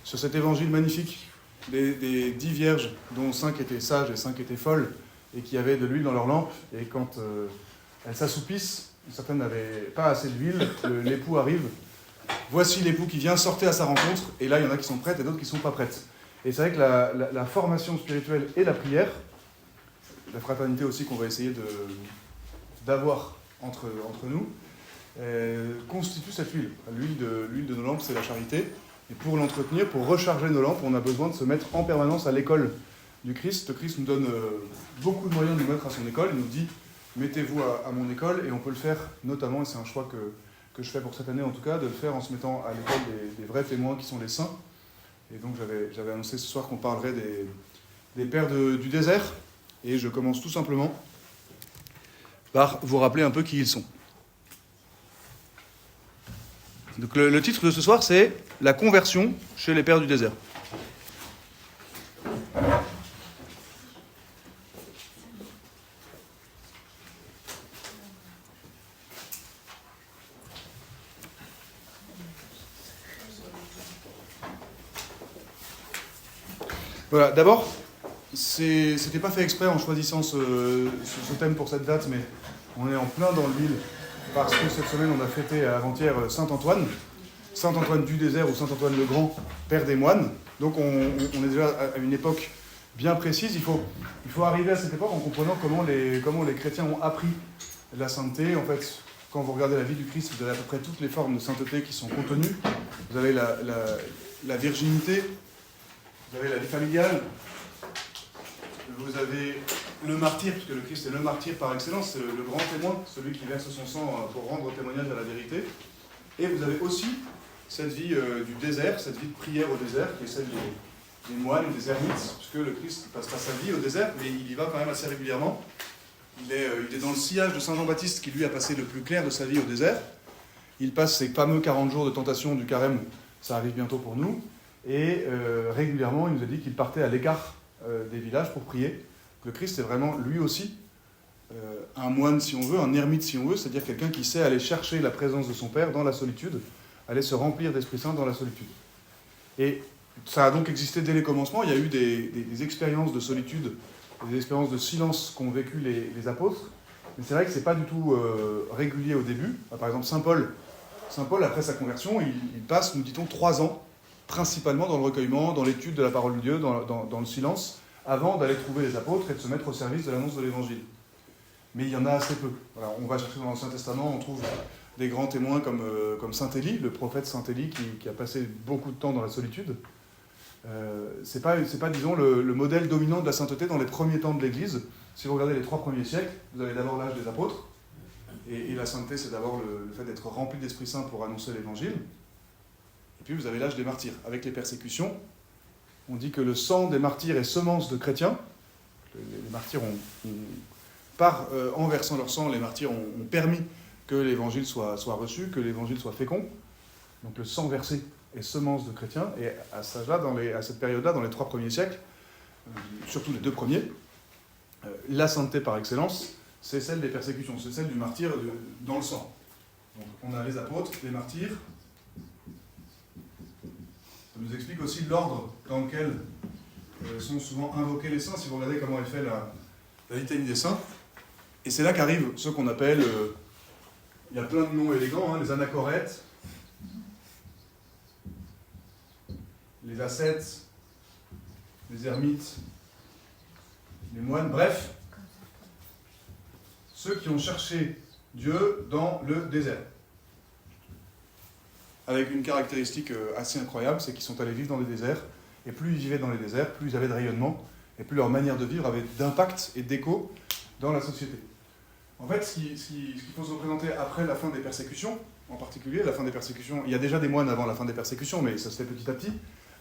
sur cet évangile magnifique des 10 vierges, dont 5 étaient sages et 5 étaient folles, et qui avaient de l'huile dans leur lampe, et quand elles s'assoupissent, certaines n'avaient pas assez d'huile, l'époux arrive, voici l'époux qui vient, sortez à sa rencontre, et là il y en a qui sont prêtes et d'autres qui ne sont pas prêtes. Et c'est vrai que la formation spirituelle et la prière, la fraternité aussi qu'on va essayer d'avoir entre nous, constitue cette huile. L'huile de nos lampes, c'est la charité. Et pour l'entretenir, pour recharger nos lampes, on a besoin de se mettre en permanence à l'école du Christ. Le Christ nous donne beaucoup de moyens de nous mettre à son école. Il nous dit, mettez-vous à mon école, et on peut le faire notamment, et c'est un choix que je fais pour cette année en tout cas, de le faire en se mettant à l'école des vrais témoins qui sont les saints. Et donc j'avais annoncé ce soir qu'on parlerait des pères du désert, et je commence tout simplement par vous rappeler un peu qui ils sont. Donc le titre de ce soir, c'est « La conversion chez les pères du désert ». Voilà, d'abord, c'était pas fait exprès en choisissant ce thème pour cette date, mais on est en plein dans l'huile, parce que cette semaine, on a fêté avant-hier Saint-Antoine du désert ou Saint-Antoine le Grand, père des moines. Donc on est déjà à une époque bien précise. Il faut arriver à cette époque en comprenant comment les chrétiens ont appris la sainteté. En fait, quand vous regardez la vie du Christ, vous avez à peu près toutes les formes de sainteté qui sont contenues. Vous avez la virginité, vous avez la vie familiale, vous avez le martyr, puisque le Christ est le martyr par excellence, c'est le grand témoin, celui qui verse son sang pour rendre témoignage à la vérité. Et vous avez aussi cette vie du désert, cette vie de prière au désert, qui est celle des moines ou des ermites, puisque le Christ ne passe pas sa vie au désert, mais il y va quand même assez régulièrement. Il est dans le sillage de Saint Jean-Baptiste, qui lui a passé le plus clair de sa vie au désert. Il passe ces fameux 40 jours de tentation du carême, ça arrive bientôt pour nous, et régulièrement il nous a dit qu'il partait à l'écart des villages pour prier. Le Christ est vraiment, lui aussi, un moine si on veut, un ermite si on veut, c'est-à-dire quelqu'un qui sait aller chercher la présence de son Père dans la solitude, aller se remplir d'Esprit Saint dans la solitude. Et ça a donc existé dès les commencements. Il y a eu des expériences de solitude, des expériences de silence qu'ont vécu les apôtres, mais c'est vrai que c'est pas du tout régulier au début. Par exemple, Saint Paul, après sa conversion, il passe, nous dit-on, 3 ans, principalement dans le recueillement, dans l'étude de la parole de Dieu, dans le silence, avant d'aller trouver les apôtres et de se mettre au service de l'annonce de l'Évangile. Mais il y en a assez peu. Voilà, on va chercher dans l'Ancien Testament, on trouve des grands témoins comme Saint Élie, le prophète Saint Élie, qui a passé beaucoup de temps dans la solitude. C'est pas, disons, le modèle dominant de la sainteté dans les premiers temps de l'Église. Si vous regardez les 3 premiers siècles, vous avez d'abord l'âge des apôtres, et la sainteté, c'est d'abord le fait d'être rempli d'Esprit Saint pour annoncer l'Évangile. Et puis vous avez l'âge des martyrs. Avec les persécutions, on dit que le sang des martyrs est semence de chrétiens. Les martyrs en versant leur sang, les martyrs ont permis que l'Évangile soit reçu, que l'Évangile soit fécond. Donc le sang versé est semence de chrétiens. Et à cet âge-là, à cette période-là, dans les 3 premiers siècles, surtout les 2 premiers, la sainteté par excellence, c'est celle des persécutions, c'est celle du martyr dans le sang. Donc on a les apôtres, les martyrs. Ça nous explique aussi l'ordre dans lequel sont souvent invoqués les saints, si vous regardez comment est fait la litanie des saints. Et c'est là qu'arrivent ceux qu'on appelle, il y a plein de noms élégants, les anachorètes, les ascètes, les ermites, les moines, bref, ceux qui ont cherché Dieu dans le désert. Avec une caractéristique assez incroyable, c'est qu'ils sont allés vivre dans les déserts, et plus ils vivaient dans les déserts, plus ils avaient de rayonnement, et plus leur manière de vivre avait d'impact et d'écho dans la société. En fait, ce qu'il faut se représenter après la fin des persécutions, en particulier, la fin des persécutions, il y a déjà des moines avant la fin des persécutions, mais ça se fait petit à petit.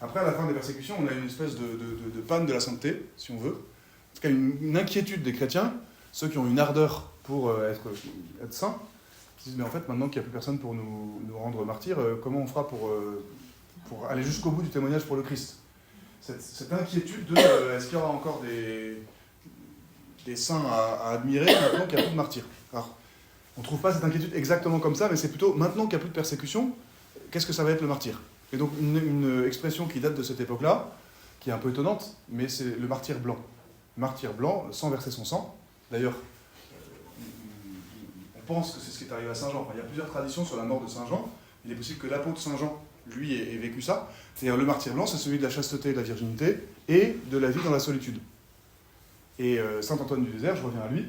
Après la fin des persécutions, on a une espèce de panne de la sainteté, si on veut. En tout cas, une inquiétude des chrétiens, ceux qui ont une ardeur pour être saints, qui disent, mais en fait, maintenant qu'il n'y a plus personne pour nous rendre martyrs, comment on fera pour aller jusqu'au bout du témoignage pour le Christ ? Cette inquiétude de est-ce qu'il y aura encore des saints à admirer maintenant qu'il n'y a plus de martyrs ? Alors, on ne trouve pas cette inquiétude exactement comme ça, mais c'est plutôt maintenant qu'il n'y a plus de persécution, qu'est-ce que ça va être le martyr ? Et donc une expression qui date de cette époque-là, qui est un peu étonnante, mais c'est le martyr blanc. Le martyr blanc, sans verser son sang. D'ailleurs, on pense que c'est ce qui est arrivé à Saint Jean. Enfin, il y a plusieurs traditions sur la mort de Saint Jean. Il est possible que l'apôtre Saint Jean, lui, ait vécu ça. C'est-à-dire le martyr blanc, c'est celui de la chasteté et de la virginité, et de la vie dans la solitude. Et Saint Antoine du Désert, je reviens à lui,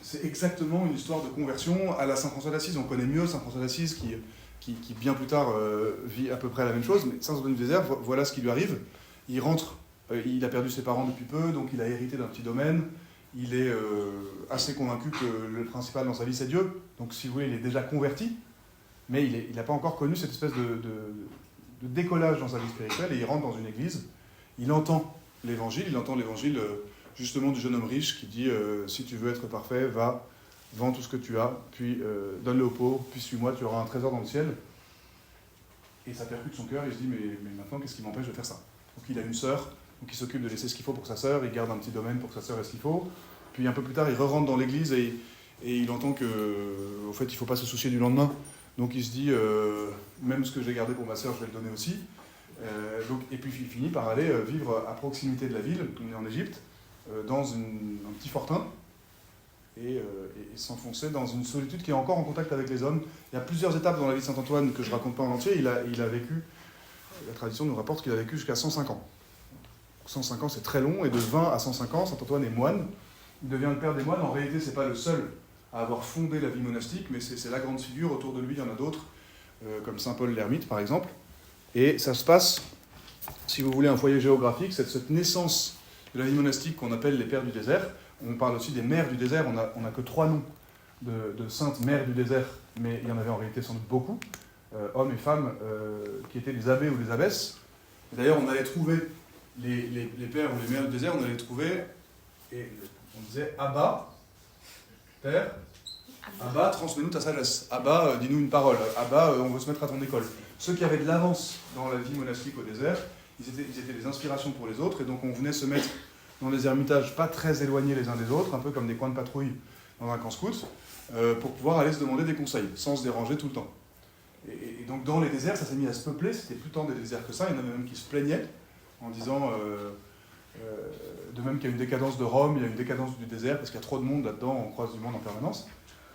c'est exactement une histoire de conversion à la Saint François d'Assise. On connaît mieux Saint François d'Assise qui bien plus tard vit à peu près la même chose, mais Saint Antoine du Désert, voilà ce qui lui arrive. Il rentre, il a perdu ses parents depuis peu, donc il a hérité d'un petit domaine. Il est assez convaincu que le principal dans sa vie, c'est Dieu. Donc, si vous voulez, il est déjà converti, mais il n'a pas encore connu cette espèce de décollage dans sa vie spirituelle, et il rentre dans une église. Il entend l'évangile justement du jeune homme riche qui dit si tu veux être parfait, va, vends tout ce que tu as, puis donne-le aux pauvres, puis suis-moi, tu auras un trésor dans le ciel. Et ça percute son cœur, et il se dit mais maintenant, qu'est-ce qui m'empêche de faire ça? Donc il a une sœur, donc il s'occupe de laisser ce qu'il faut pour sa sœur, il garde un petit domaine pour que sa sœur ait ce qu'il faut. Puis un peu plus tard, il re-rentre dans l'église et il entend que, au fait, il ne faut pas se soucier du lendemain. Donc il se dit même ce que j'ai gardé pour ma sœur, je vais le donner aussi. Et puis il finit par aller vivre à proximité de la ville, on est en Égypte, dans un petit fortin, et s'enfoncer dans une solitude qui est encore en contact avec les hommes. Il y a plusieurs étapes dans la vie de Saint Antoine que je ne raconte pas en entier. Il a vécu, la tradition nous rapporte qu'il a vécu jusqu'à 105 ans. 105 ans, c'est très long, et de 20 à 105 ans, Saint Antoine est moine. Il devient le père des moines. En réalité, ce n'est pas le seul à avoir fondé la vie monastique, mais c'est la grande figure. Autour de lui, il y en a d'autres, comme Saint Paul l'Ermite, par exemple. Et ça se passe, si vous voulez, un foyer géographique, c'est cette naissance de la vie monastique qu'on appelle les pères du désert. On parle aussi des mères du désert. On n'a que 3 noms de saintes mères du désert, mais il y en avait en réalité sans doute beaucoup, hommes et femmes, qui étaient des abbés ou des abbesses. D'ailleurs, on allait trouver les pères ou les mères du désert, on allait les trouver, et on disait « Abba, père, Abba, transmets-nous ta sagesse. Abba, dis-nous une parole. Abba, on veut se mettre à ton école. » Ceux qui avaient de l'avance dans la vie monastique au désert, ils étaient des inspirations pour les autres, et donc on venait se mettre dans des ermitages pas très éloignés les uns des autres, un peu comme des coins de patrouille dans un camp scout, pour pouvoir aller se demander des conseils, sans se déranger tout le temps. Et donc dans les déserts, ça s'est mis à se peupler, c'était plus tant des déserts que ça, il y en avait même qui se plaignaient, en disant, de même qu'il y a une décadence de Rome, il y a une décadence du désert, parce qu'il y a trop de monde là-dedans, on croise du monde en permanence,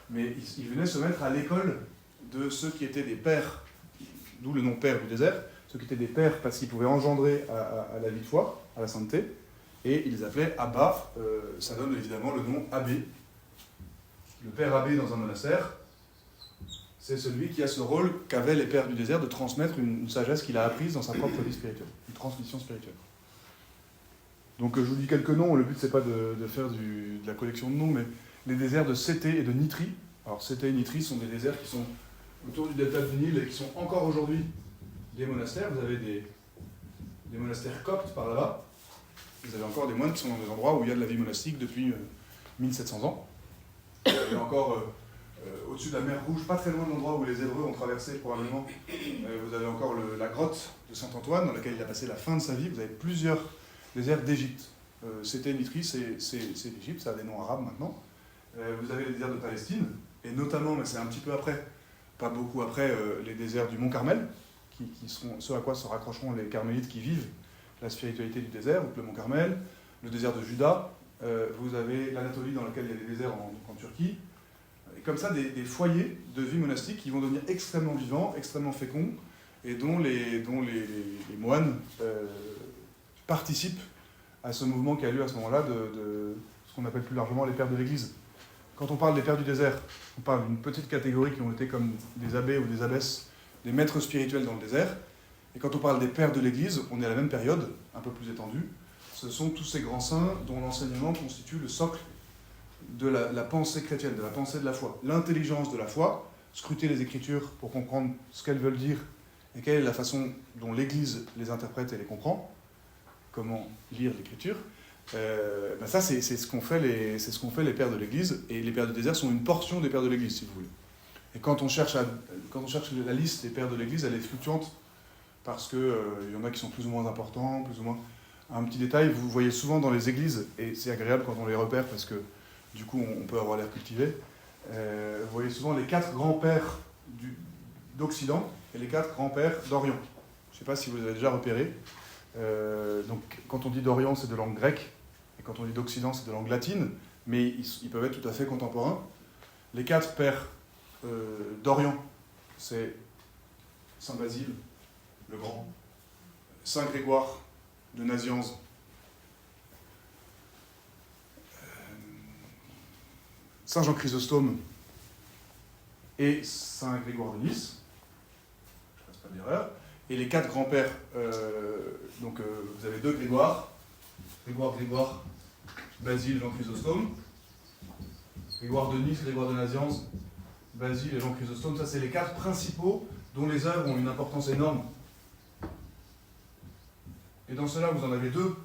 mais ils venaient se mettre à l'école de ceux qui étaient des pères, d'où le nom père du désert, ceux qui étaient des pères parce qu'ils pouvaient engendrer à la vie de foi, à la sainteté, et ils les appelaient Abba, ça donne évidemment le nom abbé. Le père abbé dans un monastère, c'est celui qui a ce rôle qu'avaient les pères du désert de transmettre une sagesse qu'il a apprise dans sa propre vie spirituelle, une transmission spirituelle. Donc je vous dis quelques noms, le but c'est pas de faire de la collection de noms, mais les déserts de Sété et de Nitrie. Alors Sété et Nitrie sont des déserts qui sont autour du delta du Nil et qui sont encore aujourd'hui des monastères. Vous avez des monastères coptes par là-bas. Vous avez encore des moines qui sont dans des endroits où il y a de la vie monastique depuis 1700 ans. Vous avez encore au-dessus de la mer Rouge, pas très loin de l'endroit où les Hébreux ont traversé probablement, vous avez encore la grotte de Saint-Antoine dans laquelle il a passé la fin de sa vie. Vous avez plusieurs déserts d'Égypte. C'était Nitrie, c'est l'Égypte, ça a des noms arabes maintenant. Vous avez les déserts de Palestine, et notamment, mais c'est un petit peu après, pas beaucoup après, les déserts du Mont Carmel, qui seront ceux à quoi se raccrocheront les carmélites qui vivent la spiritualité du désert, donc le Mont Carmel, le désert de Juda, vous avez l'Anatolie dans laquelle il y a des déserts en Turquie, et comme ça des foyers de vie monastique qui vont devenir extrêmement vivants, extrêmement féconds, et dont les moines participent à ce mouvement qui a lieu à ce moment-là de ce qu'on appelle plus largement les pères de l'Église. Quand on parle des pères du désert, on parle d'une petite catégorie qui ont été comme des abbés ou des abbesses, des maîtres spirituels dans le désert. Et quand on parle des pères de l'Église, on est à la même période, un peu plus étendue. Ce sont tous ces grands saints dont l'enseignement constitue le socle de la pensée chrétienne, de la pensée de la foi. L'intelligence de la foi, scruter les Écritures pour comprendre ce qu'elles veulent dire et quelle est la façon dont l'Église les interprète et les comprend, comment lire l'Écriture. Ça, c'est ce qu'ont fait les pères de l'Église, et les pères du désert sont une portion des pères de l'Église, si vous voulez. Et quand on cherche la liste des pères de l'Église, elle est fluctuante, parce qu'il y en a qui sont plus ou moins importants, plus ou moins... Un petit détail, vous voyez souvent dans les églises, et c'est agréable quand on les repère, parce que du coup on peut avoir l'air cultivé, vous voyez souvent les 4 grands-pères d'Occident et les 4 grands-pères d'Orient. Je ne sais pas si vous avez déjà repéré. Donc, quand on dit d'Orient, c'est de langue grecque, et quand on dit d'Occident, c'est de langue latine, mais ils peuvent être tout à fait contemporains. Les 4 pères d'Orient, c'est Saint Basile, le Grand, Saint Grégoire de Nazianze, Saint Jean Chrysostome et Saint Grégoire de Nice, je ne passe pas d'erreur, et les 4 grands-pères, vous avez 2 Grégoire, Grégoire, Basile, Jean Chrysostome, Grégoire de Nice, Grégoire de Nazianze, Basile et Jean Chrysostome, ça c'est les 4 principaux dont les œuvres ont une importance énorme. Et dans cela, vous en avez 2,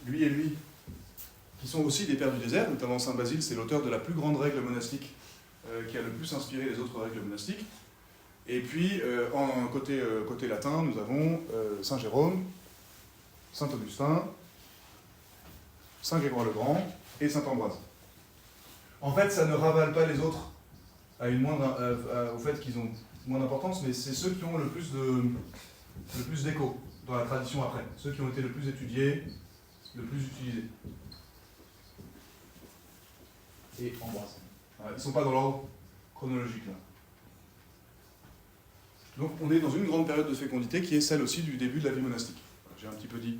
lui et lui, qui sont aussi des pères du désert, notamment Saint Basile, c'est l'auteur de la plus grande règle monastique qui a le plus inspiré les autres règles monastiques. Et puis, côté latin, nous avons Saint Jérôme, Saint Augustin, Saint Grégoire le Grand et Saint Ambroise. En fait, ça ne ravale pas les autres au fait qu'ils ont moins d'importance, mais c'est ceux qui ont le plus d'écho dans la tradition après, ceux qui ont été le plus étudiés, le plus utilisés. Et Ambroise. Ils ne sont pas dans l'ordre chronologique là. Donc on est dans une grande période de fécondité qui est celle aussi du début de la vie monastique. J'ai un petit peu dit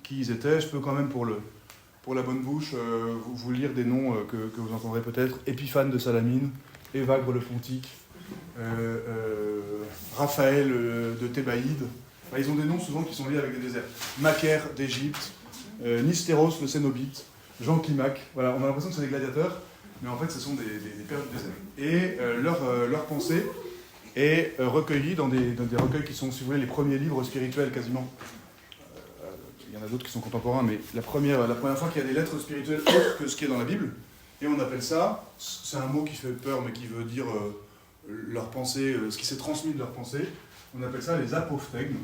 qui ils étaient. Je peux quand même pour la bonne bouche vous lire des noms que vous entendrez peut-être. Épiphane de Salamine, Évagre le Pontique, Raphaël de Thébaïde. Ils ont des noms souvent qui sont liés avec des déserts. Macaire d'Égypte, Nistéros le Cénobite, Jean Climac. Voilà, on a l'impression que c'est des gladiateurs, mais en fait ce sont des pères du désert. Et leur pensée est recueillie dans des recueils qui sont, si vous voulez, les premiers livres spirituels quasiment. Il y en a d'autres qui sont contemporains, mais la première fois qu'il y a des lettres spirituelles autres que ce qui est dans la Bible, et on appelle ça, c'est un mot qui fait peur, mais qui veut dire leur pensée, ce qui s'est transmis de leur pensée, on appelle ça les apophthegmes.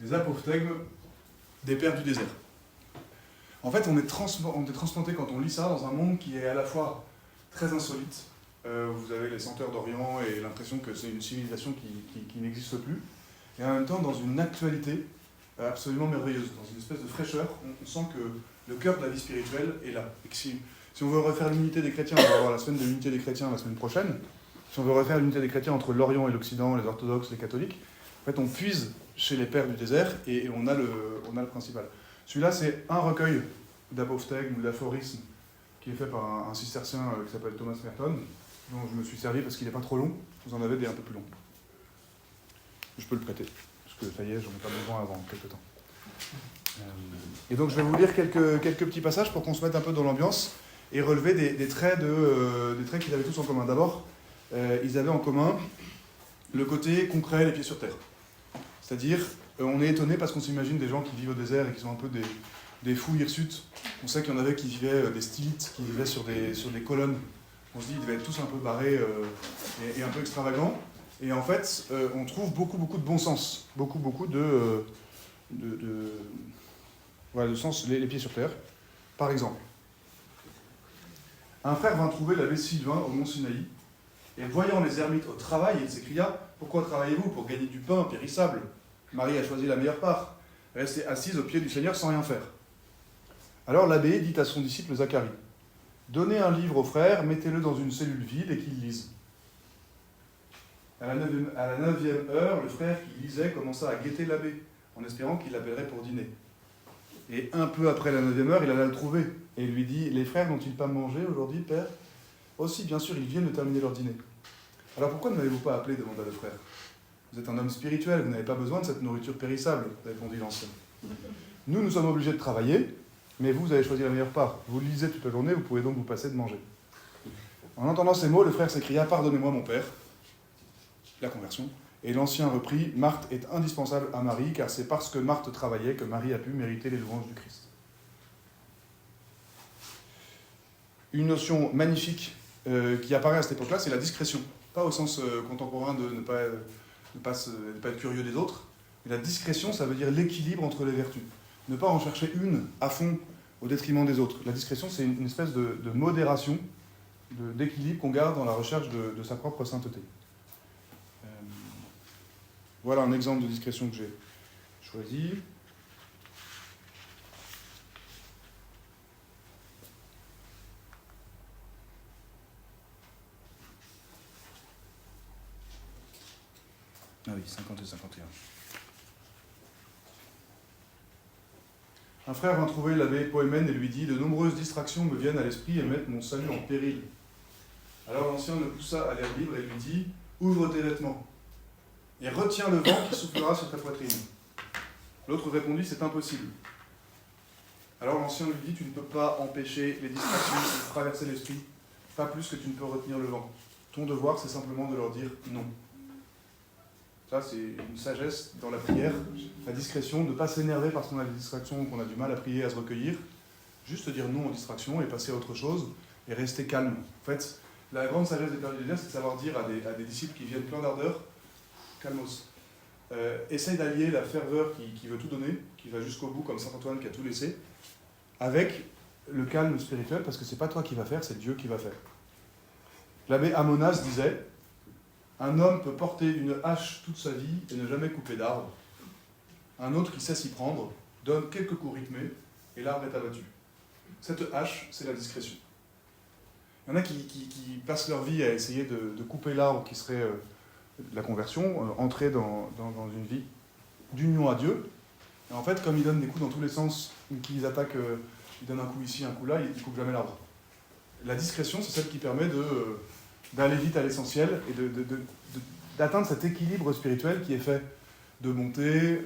Les apophthegmes des pères du désert. En fait, on est transplanté quand on lit ça dans un monde qui est à la fois très insolite. Vous avez les senteurs d'Orient et l'impression que c'est une civilisation qui n'existe plus. Et en même temps, dans une actualité absolument merveilleuse, dans une espèce de fraîcheur, on sent que le cœur de la vie spirituelle est là. Et que si on veut refaire l'unité des chrétiens, on va avoir la semaine de l'unité des chrétiens la semaine prochaine. Si on veut refaire l'unité des chrétiens entre l'Orient et l'Occident, les orthodoxes, les catholiques, en fait, on puise chez les pères du désert et on a le principal. Celui-là, c'est un recueil d'apophthegmes ou d'aphorismes qui est fait par un cistercien qui s'appelle Thomas Merton, dont je me suis servi parce qu'il n'est pas trop long. Vous en avez des un peu plus longs. Je peux le prêter, parce que ça y est, j'en ai pas besoin avant quelques temps. Et donc je vais vous lire quelques petits passages pour qu'on se mette un peu dans l'ambiance et relever des traits qu'ils avaient tous en commun. D'abord, ils avaient en commun le côté concret, les pieds sur terre. C'est-à-dire, on est étonné parce qu'on s'imagine des gens qui vivent au désert et qui sont un peu des fous hirsutes. On sait qu'il y en avait qui vivaient, des stylites, qui vivaient sur des colonnes. On se dit, ils devaient être tous un peu barrés et un peu extravagants. Et en fait, on trouve beaucoup de bon sens, beaucoup de sens, les pieds sur terre. Par exemple, un frère vint trouver l'abbé Sylvain au mont Sinaï, et voyant les ermites au travail, il s'écria « Pourquoi travaillez-vous? Pour gagner du pain périssable. Marie a choisi la meilleure part, rester assise au pied du Seigneur sans rien faire. » Alors l'abbé dit à son disciple Zacharie « Donnez un livre au frère, mettez-le dans une cellule vide et qu'il lise. » À la 9e heure, le frère qui lisait commença à guetter l'abbé, en espérant qu'il l'appellerait pour dîner. Et un peu après la 9e heure, il alla le trouver, et lui dit « Les frères n'ont-ils pas mangé aujourd'hui, père ?»« Aussi, bien sûr, ils viennent de terminer leur dîner. »« Alors pourquoi ne m'avez-vous pas appelé ?» demanda le frère. « Vous êtes un homme spirituel, vous n'avez pas besoin de cette nourriture périssable, » répondit l'ancien. « Nous sommes obligés de travailler, mais vous avez choisi la meilleure part. Vous lisez toute la journée, vous pouvez donc vous passer de manger. » En entendant ces mots, le frère s'écria « Pardonnez-moi, mon père. » La conversion. Et l'ancien reprit « Marthe est indispensable à Marie, car c'est parce que Marthe travaillait que Marie a pu mériter les louanges du Christ. » Une notion magnifique qui apparaît à cette époque-là, c'est la discrétion. Pas au sens contemporain de ne pas être curieux des autres, mais la discrétion, ça veut dire l'équilibre entre les vertus. Ne pas en chercher une à fond au détriment des autres. La discrétion, c'est une espèce de modération d'équilibre qu'on garde dans la recherche de sa propre sainteté. Voilà un exemple de discrétion que j'ai choisi. Ah oui, 50 et 51. Un frère vint trouver l'abbé Poémène et lui dit « De nombreuses distractions me viennent à l'esprit et mettent mon salut en péril. » Alors l'ancien le poussa à l'air libre et lui dit « Ouvre tes vêtements et retiens le vent qui soufflera sur ta poitrine. » L'autre répondit « C'est impossible. » Alors l'ancien lui dit « Tu ne peux pas empêcher les distractions de traverser l'esprit, pas plus que tu ne peux retenir le vent. Ton devoir, c'est simplement de leur dire non. » Ça, c'est une sagesse dans la prière, la discrétion, de ne pas s'énerver parce qu'on a des distractions, qu'on a du mal à prier, à se recueillir. Juste dire non aux distractions et passer à autre chose et rester calme. En fait, la grande sagesse des pères du désert, c'est de savoir dire à des disciples qui viennent plein d'ardeur, calmos. Essaye d'allier la ferveur qui veut tout donner, qui va jusqu'au bout, comme saint Antoine qui a tout laissé, avec le calme spirituel, parce que c'est pas toi qui vas faire, c'est Dieu qui va faire. L'abbé Amonas disait « Un homme peut porter une hache toute sa vie et ne jamais couper d'arbre. Un autre qui sait s'y prendre donne quelques coups rythmés et l'arbre est abattu. » Cette hache, c'est la discrétion. Il y en a qui passent leur vie à essayer de couper l'arbre qui serait la conversion, entrer dans une vie d'union à Dieu. Et en fait, comme ils donnent des coups dans tous les sens, qu'ils attaquent, ils donnent un coup ici, un coup là, ils ne coupent jamais l'arbre. La discrétion, c'est celle qui permet d'aller vite à l'essentiel et d'atteindre cet équilibre spirituel qui est fait de bonté,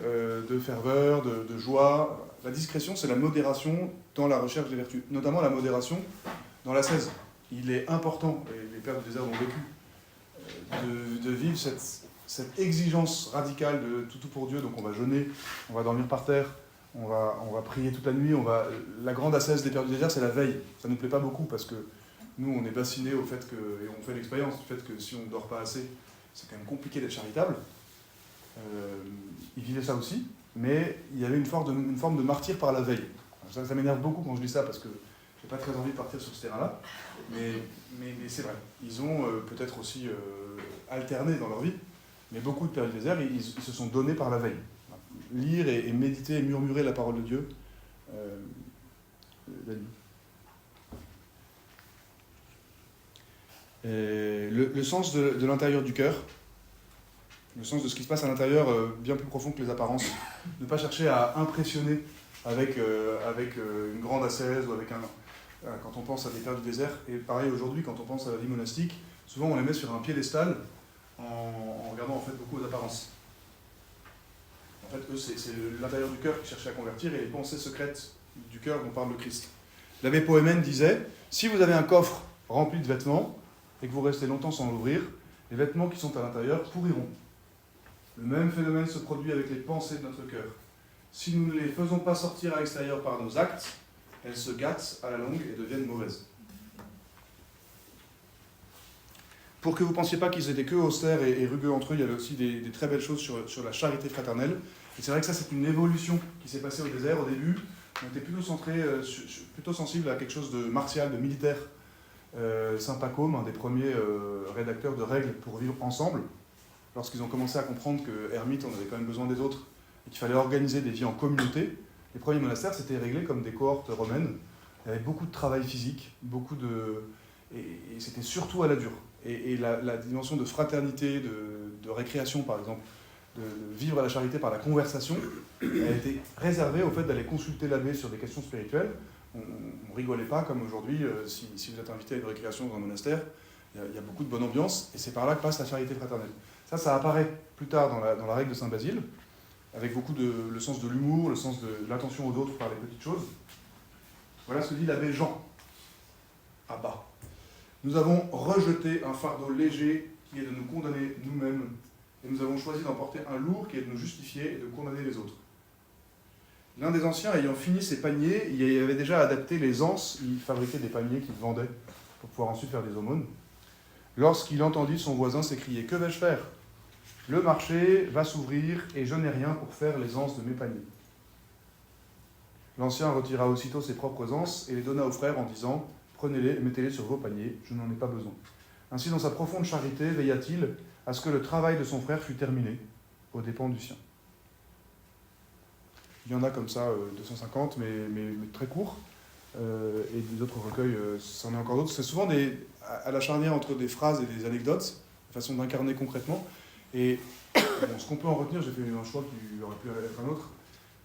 de ferveur, de joie. La discrétion, c'est la modération dans la recherche des vertus, notamment la modération dans l'ascèse. Il est important, et les pères du désert l'ont vécu, de vivre cette exigence radicale de tout pour Dieu. Donc on va jeûner, on va dormir par terre, on va prier toute la nuit. La grande ascèse des pères du désert, c'est la veille. Ça ne nous plaît pas beaucoup parce que nous, on est bassinés au fait que, et on fait l'expérience du fait que si on ne dort pas assez, c'est quand même compliqué d'être charitable. Ils vivaient ça aussi, mais il y avait une forme de martyr par la veille. Ça m'énerve beaucoup quand je dis ça, parce que je n'ai pas très envie de partir sur ce terrain-là, mais c'est vrai. Ils ont peut-être aussi alterné dans leur vie, mais beaucoup de pères du désert, ils se sont donnés par la veille. Lire et méditer et murmurer la parole de Dieu la nuit. Le sens de l'intérieur du cœur, le sens de ce qui se passe à l'intérieur, bien plus profond que les apparences. Ne pas chercher à impressionner avec une grande ascèse ou avec quand on pense à des pères du désert. Et pareil aujourd'hui, quand on pense à la vie monastique, souvent on les met sur un piédestal en regardant en fait beaucoup aux apparences. En fait, eux, c'est l'intérieur du cœur qui cherchait à convertir et les pensées secrètes du cœur dont parle le Christ. L'abbé Poémène disait « Si vous avez un coffre rempli de vêtements, et que vous restez longtemps sans l'ouvrir, les vêtements qui sont à l'intérieur pourriront. Le même phénomène se produit avec les pensées de notre cœur. Si nous ne les faisons pas sortir à l'extérieur par nos actes, elles se gâtent à la longue et deviennent mauvaises. » Pour que vous ne pensiez pas qu'ils étaient que austères et rugueux entre eux, il y avait aussi des très belles choses sur la charité fraternelle. Et c'est vrai que ça, c'est une évolution qui s'est passée au désert. Au début, on était plutôt centré, plutôt sensible à quelque chose de martial, de militaire. Saint Pacôme, un des premiers rédacteurs de règles pour vivre ensemble, lorsqu'ils ont commencé à comprendre que ermite, on avait quand même besoin des autres et qu'il fallait organiser des vies en communauté, les premiers monastères s'étaient réglés comme des cohortes romaines. Il y avait beaucoup de travail physique, et c'était surtout à la dure. Et la dimension de fraternité, de récréation par exemple, de vivre à la charité par la conversation, elle a été réservée au fait d'aller consulter l'abbé sur des questions spirituelles. On ne rigolait pas comme aujourd'hui, si vous êtes invité à une récréation dans un monastère, il y a beaucoup de bonne ambiance, et c'est par là que passe la charité fraternelle. Ça apparaît plus tard dans la règle de Saint-Basile, avec beaucoup le sens de l'humour, le sens de l'attention aux autres par les petites choses. Voilà ce que dit l'abbé Jean, à bas. Nous avons rejeté un fardeau léger qui est de nous condamner nous-mêmes, et nous avons choisi d'emporter un lourd qui est de nous justifier et de condamner les autres. L'un des anciens ayant fini ses paniers, il avait déjà adapté les anses, il fabriquait des paniers qu'il vendait pour pouvoir ensuite faire des aumônes. Lorsqu'il entendit son voisin s'écrier « Que vais-je faire ? Le marché va s'ouvrir et je n'ai rien pour faire les anses de mes paniers. » L'ancien retira aussitôt ses propres anses et les donna au frère en disant « prenez-les et mettez-les sur vos paniers, je n'en ai pas besoin. Ainsi, dans sa profonde charité, veilla-t-il à ce que le travail de son frère fût terminé, aux dépens du sien. Il y en a comme ça 250, mais très courts. Et des autres recueils, c'en est encore d'autres. C'est souvent à la charnière entre des phrases et des anecdotes, façon d'incarner concrètement. Et bon, ce qu'on peut en retenir, j'ai fait un choix qui aurait pu être un autre,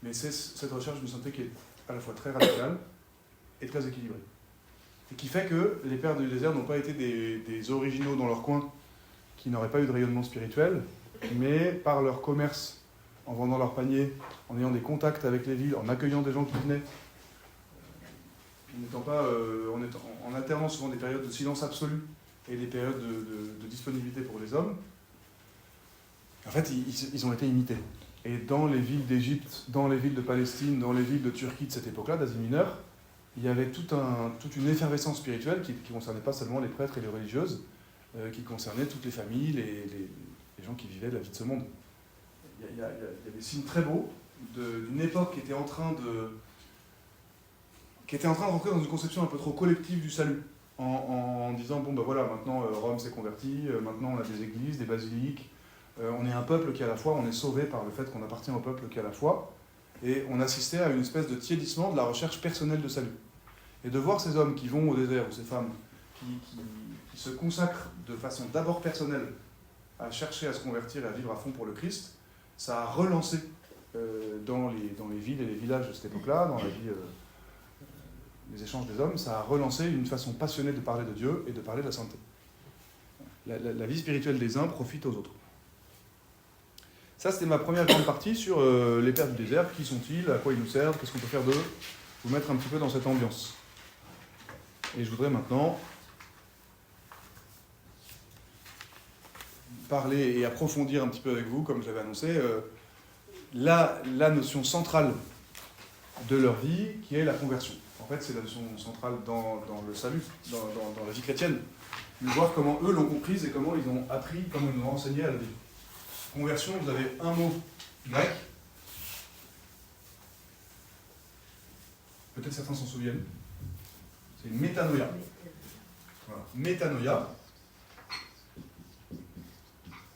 mais c'est cette recherche d'une santé qui est à la fois très radicale et très équilibrée. Et qui fait que les pères du désert n'ont pas été des originaux dans leur coin, qui n'auraient pas eu de rayonnement spirituel, mais par leur commerce, en vendant leurs paniers, en ayant des contacts avec les villes, en accueillant des gens qui venaient, en alternant souvent des périodes de silence absolu et des périodes de disponibilité pour les hommes, en fait, ils ont été imités. Et dans les villes d'Égypte, dans les villes de Palestine, dans les villes de Turquie de cette époque-là, d'Asie mineure, il y avait toute une effervescence spirituelle qui ne concernait pas seulement les prêtres et les religieuses, qui concernait toutes les familles, les gens qui vivaient la vie de ce monde. Il y a des signes très beaux d'une époque qui était en train de rentrer dans une conception un peu trop collective du salut, en disant, bon ben voilà, maintenant Rome s'est convertie, maintenant on a des églises, des basiliques, on est un peuple qui à la fois, on est sauvé par le fait qu'on appartient au peuple qui à la fois, et on assistait à une espèce de tiédissement de la recherche personnelle de salut. Et de voir ces hommes qui vont au désert, ou ces femmes, qui se consacrent de façon d'abord personnelle à chercher à se convertir et à vivre à fond pour le Christ, ça a relancé dans les villes et les villages de cette époque-là, dans la vie, les échanges des hommes, ça a relancé une façon passionnée de parler de Dieu et de parler de la sainteté. La vie spirituelle des uns profite aux autres. Ça, c'était ma première grande partie sur les pères du désert. Qui sont-ils? À quoi ils nous servent? Qu'est-ce qu'on peut faire d'eux? Vous mettre un petit peu dans cette ambiance. Et je voudrais maintenant parler et approfondir un petit peu avec vous, comme je l'avais annoncé, la notion centrale de leur vie, qui est la conversion. En fait, c'est la notion centrale dans le salut, dans la vie chrétienne. Mais voir comment eux l'ont comprise et comment ils ont appris, comment ils nous ont enseigné à la vie. Conversion, vous avez un mot grec. Peut-être certains s'en souviennent. C'est métanoïa. Voilà. Métanoïa.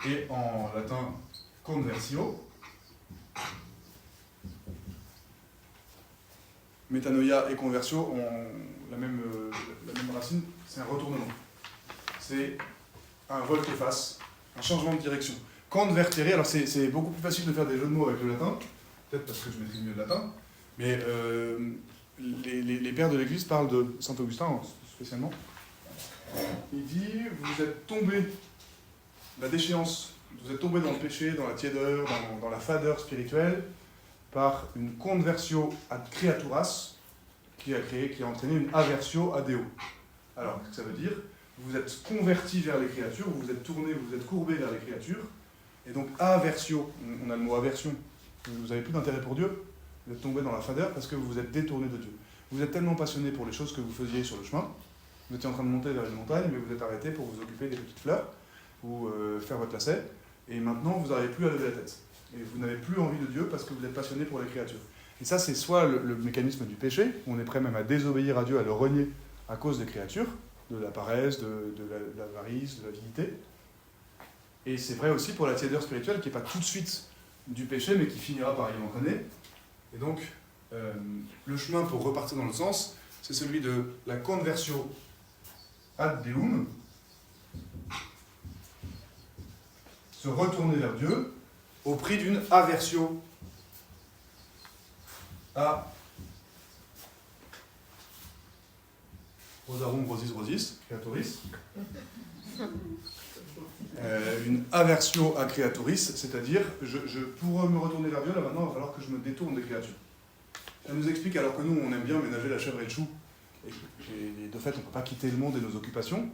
Et en latin, conversio. Métanoïa et conversio ont la même racine, c'est un retournement. C'est un volte-face, un changement de direction. Convertere, alors c'est beaucoup plus facile de faire des jeux de mots avec le latin, peut-être parce que je maîtrise mieux le latin, mais les pères de l'Église parlent de Saint Augustin spécialement. Il dit, vous êtes tombés, la déchéance, vous êtes tombés dans le péché, dans la tiédeur, dans la fadeur spirituelle, par une conversio ad creaturas, qui a entraîné une aversio ad Deo. Alors, qu'est-ce que ça veut dire? Vous êtes convertis vers les créatures, vous vous êtes tournés, vous vous êtes courbés vers les créatures, et donc aversio, on a le mot aversion, vous n'avez plus d'intérêt pour Dieu, vous êtes tombé dans la fadeur parce que vous vous êtes détourné de Dieu. Vous êtes tellement passionné pour les choses que vous faisiez sur le chemin, vous étiez en train de monter vers une montagne, mais vous êtes arrêté pour vous occuper des petites fleurs, ou faire votre lacet, et maintenant vous n'arrivez plus à lever la tête. Et vous n'avez plus envie de Dieu parce que vous êtes passionné pour les créatures. Et ça, c'est soit le mécanisme du péché, où on est prêt même à désobéir à Dieu, à le renier à cause des créatures, de la paresse, de l'avarice, de l'avidité. Et c'est vrai aussi pour la tiédeur spirituelle, qui n'est pas tout de suite du péché, mais qui finira par y entraîner. Et donc, le chemin pour repartir dans le sens, c'est celui de la conversio ad Deum, se retourner vers Dieu, au prix d'une aversio à Rosarum rosis creatoris. Une aversio à creatoris, c'est-à-dire pour me retourner vers Dieu, là maintenant il va falloir que je me détourne des créatures. Ça nous explique, alors que nous on aime bien ménager la chèvre et le chou, et de fait on ne peut pas quitter le monde et nos occupations,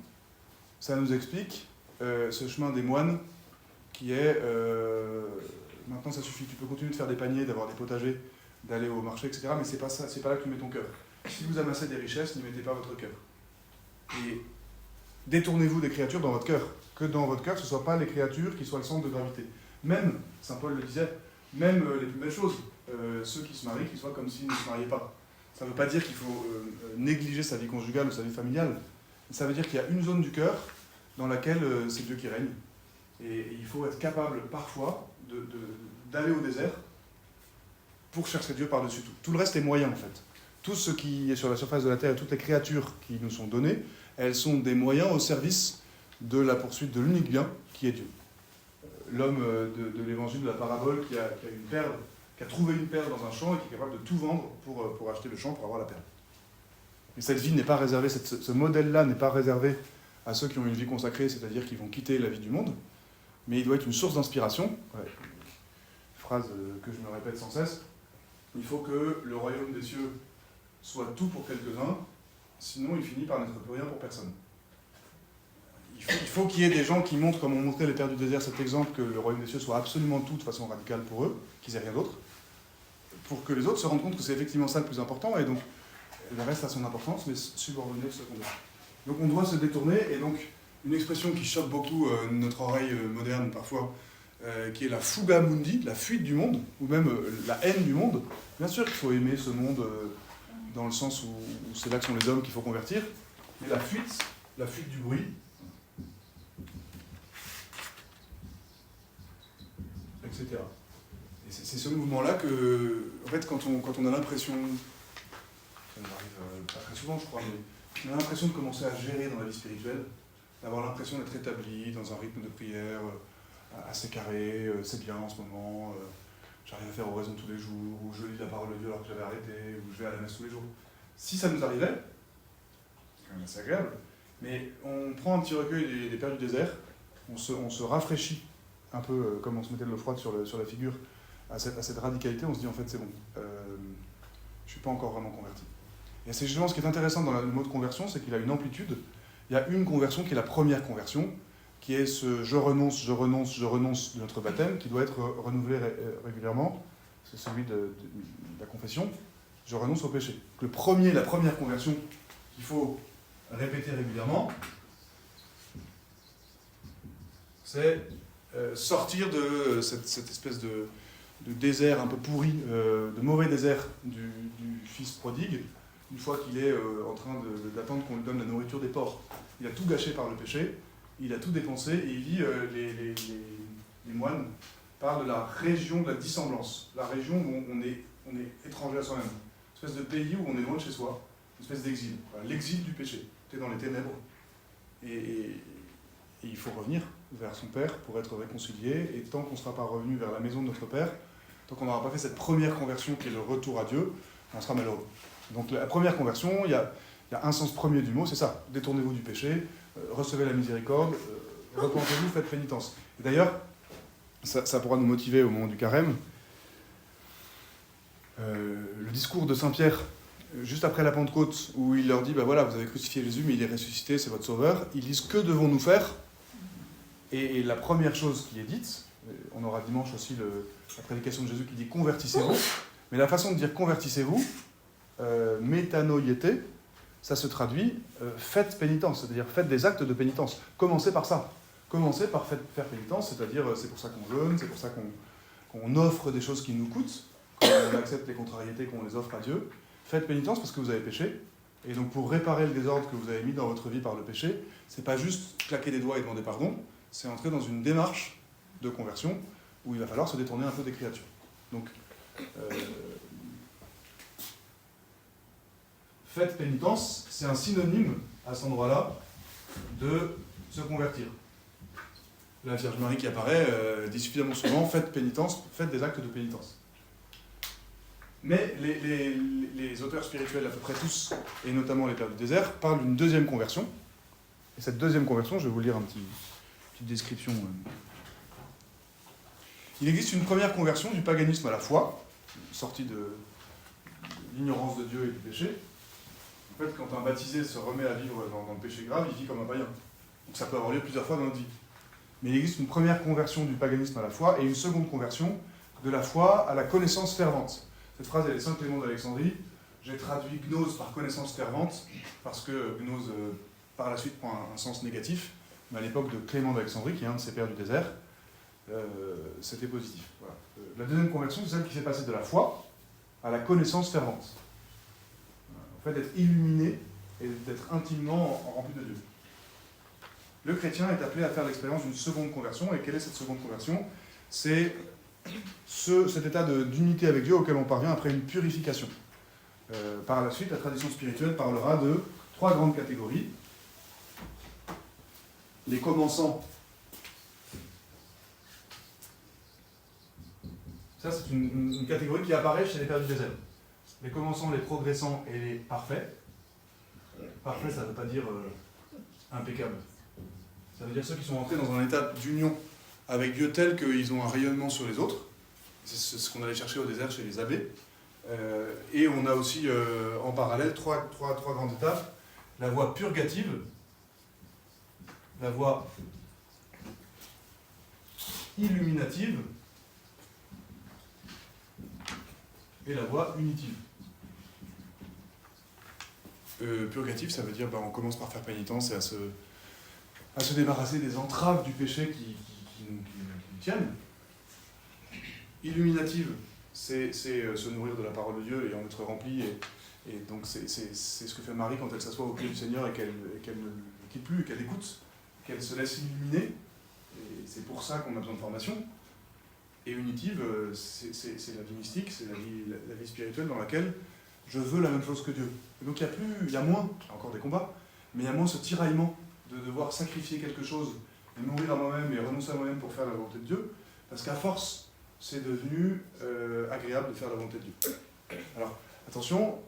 ça nous explique ce chemin des moines qui est, maintenant ça suffit, tu peux continuer de faire des paniers, d'avoir des potagers, d'aller au marché, etc., mais c'est pas là que tu mets ton cœur. Si vous amassez des richesses, n'y mettez pas votre cœur. Et détournez-vous des créatures dans votre cœur, que dans votre cœur ce ne soient pas les créatures qui soient le centre de gravité. Même, Saint Paul le disait, même les plus belles choses, ceux qui se marient, qu'ils soient comme s'ils ne se mariaient pas. Ça ne veut pas dire qu'il faut négliger sa vie conjugale ou sa vie familiale. Ça veut dire qu'il y a une zone du cœur dans laquelle c'est Dieu qui règne. Et il faut être capable parfois d'aller au désert pour chercher Dieu par-dessus tout. Tout le reste est moyen en fait. Tout ce qui est sur la surface de la terre et toutes les créatures qui nous sont données, elles sont des moyens au service de la poursuite de l'unique bien qui est Dieu. L'homme de l'évangile de la parabole qui a une perle, qui a trouvé une perle dans un champ et qui est capable de tout vendre pour acheter le champ pour avoir la perle. Mais cette vie n'est pas réservée, ce modèle-là n'est pas réservé à ceux qui ont une vie consacrée, c'est-à-dire qui vont quitter la vie du monde, mais il doit être une source d'inspiration. Ouais. Phrase que je me répète sans cesse. Il faut que le royaume des cieux soit tout pour quelques-uns, sinon il finit par n'être plus rien pour personne. Il faut qu'il y ait des gens qui montrent, comme ont montré les pères du désert cet exemple, que le royaume des cieux soit absolument tout de façon radicale pour eux, qu'ils aient rien d'autre, pour que les autres se rendent compte que c'est effectivement ça le plus important, et donc le reste a son importance, mais subordonné au secondaire. Donc on doit se détourner, et donc une expression qui choque beaucoup notre oreille moderne parfois, qui est la fuga mundi, la fuite du monde, ou même la haine du monde. Bien sûr qu'il faut aimer ce monde dans le sens où c'est là que sont les hommes qu'il faut convertir, mais la fuite du bruit, etc. Et c'est ce mouvement-là que, en fait, quand on a l'impression, ça nous arrive pas très souvent je crois, mais on a l'impression de commencer à gérer dans la vie spirituelle, d'avoir l'impression d'être établi dans un rythme de prière assez carré, c'est bien en ce moment, j'arrive à faire oraison tous les jours, ou je lis la parole de Dieu alors que j'avais arrêté, ou je vais à la messe tous les jours. Si ça nous arrivait, c'est quand même assez agréable, mais on prend un petit recueil des pères du désert, on se rafraîchit un peu comme on se mettait de l'eau froide sur la figure à cette radicalité, on se dit en fait c'est bon, je ne suis pas encore vraiment converti. Et c'est justement ce qui est intéressant dans le mot de conversion, c'est qu'il a une amplitude. Il y a une conversion qui est la première conversion, qui est ce je renonce de notre baptême, qui doit être renouvelé régulièrement. C'est celui de la confession. Je renonce au péché. La première conversion qu'il faut répéter régulièrement, c'est sortir de cette espèce de désert un peu pourri, de mauvais désert du fils prodigue, une fois qu'il est en train d'attendre qu'on lui donne la nourriture des porcs. Il a tout gâché par le péché, il a tout dépensé, et il dit, les moines parlent de la région de la dissemblance, la région où on est étranger à soi-même, une espèce de pays où on est loin de chez soi, une espèce d'exil, voilà, l'exil du péché, tu es dans les ténèbres, et il faut revenir vers son Père pour être réconcilié, et tant qu'on ne sera pas revenu vers la maison de notre Père, tant qu'on n'aura pas fait cette première conversion qui est le retour à Dieu, on sera malheureux. Donc la première conversion, il y a un sens premier du mot, c'est ça, détournez-vous du péché, recevez la miséricorde, repentez-vous, faites pénitence. Et d'ailleurs, ça pourra nous motiver au moment du carême. Le discours de Saint-Pierre, juste après la Pentecôte, où il leur dit, ben voilà, vous avez crucifié Jésus, mais il est ressuscité, c'est votre sauveur, ils disent, que devons-nous faire ? Et la première chose qui est dite, on aura dimanche aussi la prédication de Jésus qui dit « convertissez-vous », mais la façon de dire « convertissez-vous », métanoïété, ça se traduit faites pénitence, c'est-à-dire faites des actes de pénitence. Commencez par ça. Commencez par faire pénitence, c'est-à-dire c'est pour ça qu'on jeûne, c'est pour ça qu'on offre des choses qui nous coûtent, qu'on accepte les contrariétés, qu'on les offre à Dieu. Faites pénitence parce que vous avez péché. Et donc pour réparer le désordre que vous avez mis dans votre vie par le péché, c'est pas juste claquer des doigts et demander pardon, c'est entrer dans une démarche de conversion où il va falloir se détourner un peu des créatures. Donc, faites pénitence, c'est un synonyme à cet endroit-là de se convertir. La Vierge Marie qui apparaît dit suffisamment souvent, faites pénitence, faites des actes de pénitence. Mais les auteurs spirituels, à peu près tous, et notamment les pères du désert, parlent d'une deuxième conversion. Et cette deuxième conversion, je vais vous lire une petite description. Il existe une première conversion du paganisme à la foi, sortie de l'ignorance de Dieu et du péché. En fait, quand un baptisé se remet à vivre dans le péché grave, il vit comme un païen. Donc ça peut avoir lieu plusieurs fois dans notre vie. Mais il existe une première conversion du paganisme à la foi et une seconde conversion de la foi à la connaissance fervente. Cette phrase, elle est Saint Clément d'Alexandrie. J'ai traduit gnose par connaissance fervente, parce que gnose, par la suite, prend un sens négatif. Mais à l'époque de Clément d'Alexandrie, qui est un de ses pères du désert, c'était positif. Voilà. La deuxième conversion, c'est celle qui s'est passée de la foi à la connaissance fervente. en fait, d'être illuminé et d'être intimement rempli de Dieu. Le chrétien est appelé à faire l'expérience d'une seconde conversion, et quelle est cette seconde conversion? C'est cet état d'unité avec Dieu auquel on parvient après une purification. Par la suite, la tradition spirituelle parlera de 3 grandes catégories. Les commençants. Ça, c'est une catégorie qui apparaît chez les pères du désert. Les commençants, les progressants et les parfaits. Parfait, ça ne veut pas dire impeccable. Ça veut dire ceux qui sont entrés dans un état d'union avec Dieu tel qu'ils ont un rayonnement sur les autres. C'est ce qu'on allait chercher au désert chez les abbés. Et on a aussi en parallèle trois grandes étapes. La voie purgative, la voie illuminative et la voie unitive. Purgative, ça veut dire on commence par faire pénitence et à se débarrasser des entraves du péché qui nous tiennent. Illuminative, c'est se nourrir de la parole de Dieu et en être rempli. Et donc c'est ce que fait Marie quand elle s'assoit au pied du Seigneur et qu'elle ne le quitte plus, et qu'elle écoute, qu'elle se laisse illuminer. Et c'est pour ça qu'on a besoin de formation. Et unitive, c'est la vie mystique, c'est la vie spirituelle dans laquelle je veux la même chose que Dieu. Et donc il y a moins, il y a encore des combats, mais il y a moins ce tiraillement de devoir sacrifier quelque chose, de mourir à moi-même et renoncer à moi-même pour faire la volonté de Dieu, parce qu'à force, c'est devenu agréable de faire la volonté de Dieu. Alors, attention,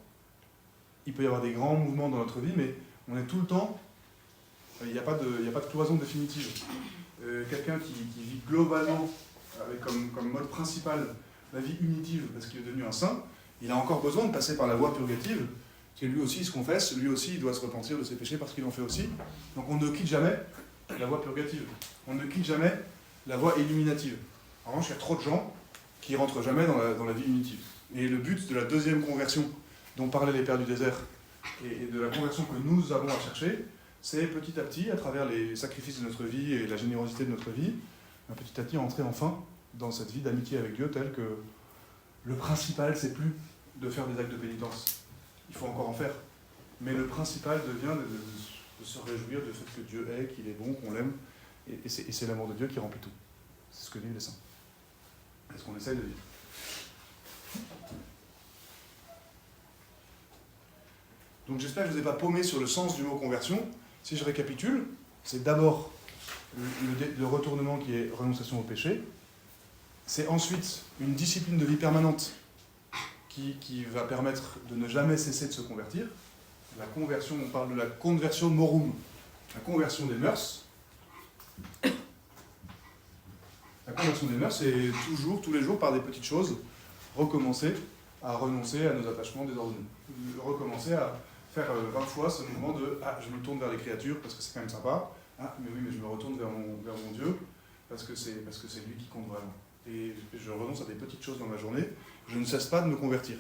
il peut y avoir des grands mouvements dans notre vie, mais on est tout le temps, il n'y a pas de cloison définitive. Quelqu'un qui vit globalement, avec comme mode principal la vie unitive, parce qu'il est devenu un saint, il a encore besoin de passer par la voie purgative, que lui aussi il se confesse, lui aussi il doit se repentir de ses péchés parce qu'il en fait aussi. Donc on ne quitte jamais la voie purgative, on ne quitte jamais la voie illuminative. En revanche, il y a trop de gens qui ne rentrent jamais dans la vie unitive. Et le but de la deuxième conversion dont parlaient les pères du désert, et de la conversion que nous avons à chercher, c'est petit à petit, à travers les sacrifices de notre vie et la générosité de notre vie, petit à petit entrer enfin dans cette vie d'amitié avec Dieu, telle que le principal, c'est plus de faire des actes de pénitence. Il faut encore en faire. Mais le principal devient de se réjouir du fait que Dieu est, qu'il est bon, qu'on l'aime, et c'est l'amour de Dieu qui remplit tout. C'est ce que vivent les saints. C'est ce qu'on essaye de vivre. Donc j'espère que je ne vous ai pas paumé sur le sens du mot conversion. Si je récapitule, c'est d'abord le retournement qui est renonciation au péché. C'est ensuite une discipline de vie permanente qui va permettre de ne jamais cesser de se convertir. La conversion, on parle de la conversion morum, la conversion des mœurs. La conversion des mœurs, c'est toujours, tous les jours, par des petites choses, recommencer à renoncer à nos attachements désordonnés. Recommencer à faire 20 fois ce mouvement de « Ah, je me tourne vers les créatures parce que c'est quand même sympa. Ah, mais oui, mais je me retourne vers mon Dieu parce que c'est lui qui compte vraiment. » Et je renonce à des petites choses dans ma journée. Je ne cesse pas de me convertir.